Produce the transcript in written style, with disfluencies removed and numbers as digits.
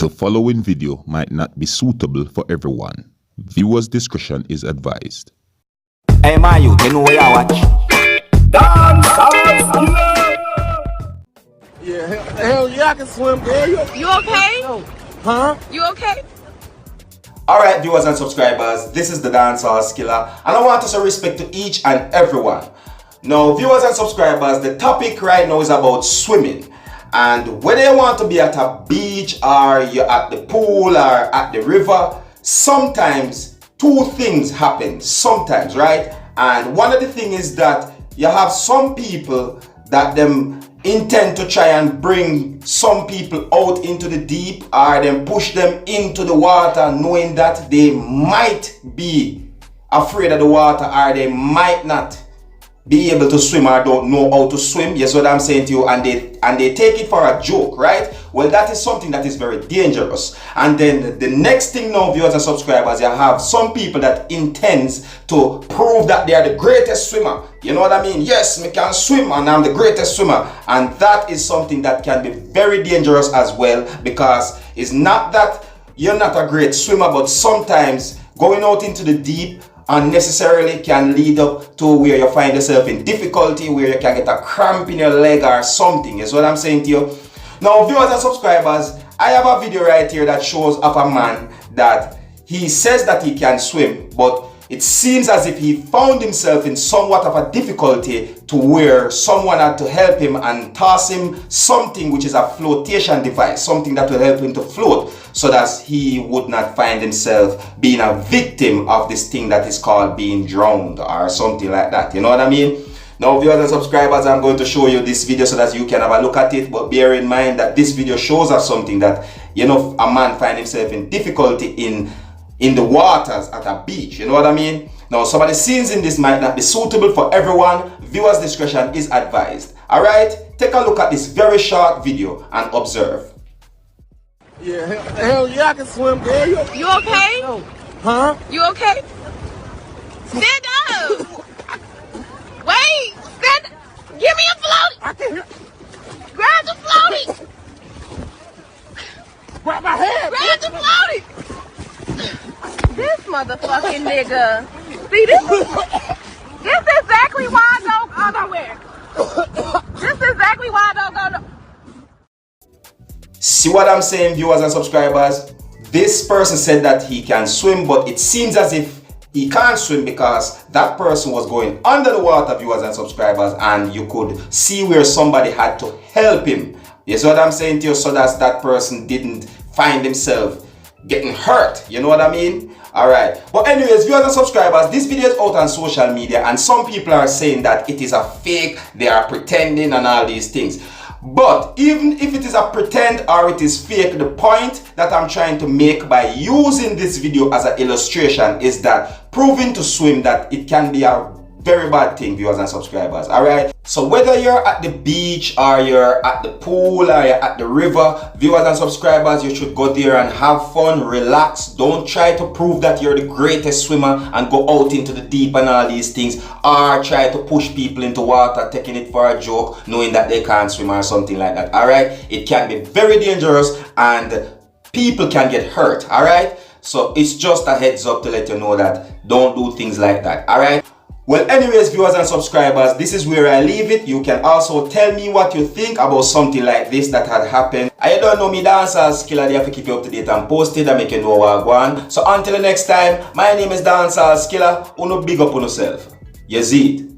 The following video might not be suitable for everyone. Viewers' discretion is advised. Hey, my youth, you know where I watch? Dancehall. Yeah, hell yeah, I can swim, girl. You okay? Huh? You okay? Alright, viewers and subscribers, this is the Dancehall Skiller, and I want to show respect to each and everyone. Now, viewers and subscribers, the topic right now is about swimming. And whether you want to be at a beach or you're at the pool or at the river, sometimes two things happen, sometimes, right? And one of the things is that you have some people that them intend to try and bring some people out into the deep or then push them into the water knowing that they might be afraid of the water or they might not be able to swim or don't know how to swim. Yes, what I'm saying to you, and they take it for a joke, right? Well, that is something that is very dangerous. And then the next thing now, viewers and subscribers, you have some people that intends to prove that they are the greatest swimmer. You know what I mean? Yes, me can swim and I'm the greatest swimmer. And that is something that can be very dangerous as well, because it's not that you're not a great swimmer, but sometimes going out into the deep unnecessarily can lead up to where you find yourself in difficulty, where you can get a cramp in your leg or something, is what I'm saying to you. Now, viewers and subscribers, I have a video right here that shows of a man that he says that he can swim, but it seems as if he found himself in somewhat of a difficulty to where someone had to help him and toss him something which is a flotation device, something that will help him to float so that he would not find himself being a victim of this thing that is called being drowned or something like that. You know what I mean? Now, viewers and subscribers, I'm going to show you this video so that you can have a look at it, but bear in mind that this video shows us something that, you know, a man find himself in difficulty in the waters at a beach. You know what I mean? Now, some of the scenes in this might not be suitable for everyone. Viewers' discretion is advised. Alright, take a look at this very short video and observe. Yeah, hell yeah, I can swim, girl. You okay? Huh? You okay? Stand up! Wait! Stand up! Give me a floaty! I can hear. Grab the floaty! Grab my head. Grab the floaty! This motherfucking nigga. See, this is exactly why I don't go nowhere. This is exactly why I don't go nowhere. See what I'm saying, viewers and subscribers? This person said that he can swim, but it seems as if he can't swim because that person was going under the water, viewers and subscribers, and you could see where somebody had to help him. You see what I'm saying to you? So that person didn't find himself getting hurt. You know what I mean? Alright. But anyways, viewers and subscribers, this video is out on social media and some people are saying that it is a fake, they are pretending and all these things. But even if it is a pretend or it is fake, the point that I'm trying to make by using this video as an illustration is that proving to swim that it can be a very bad thing, viewers and subscribers. Alright, so whether you're at the beach or you're at the pool or you're at the river, viewers and subscribers, you should go there and have fun, relax. Don't try to prove that you're the greatest swimmer and go out into the deep and all these things, or try to push people into water taking it for a joke knowing that they can't swim or something like that. Alright, it can be very dangerous and people can get hurt. Alright, so it's just a heads up to let you know that don't do things like that. Alright. Well, anyways, viewers and subscribers, this is where I leave it. You can also tell me what you think about something like this that had happened. I don't know me, Dancehall Skilla, they have to keep you up to date and posted and make you know what I want. So until the next time, my name is Dancehall Skilla. Uno big up on yourself. You see it.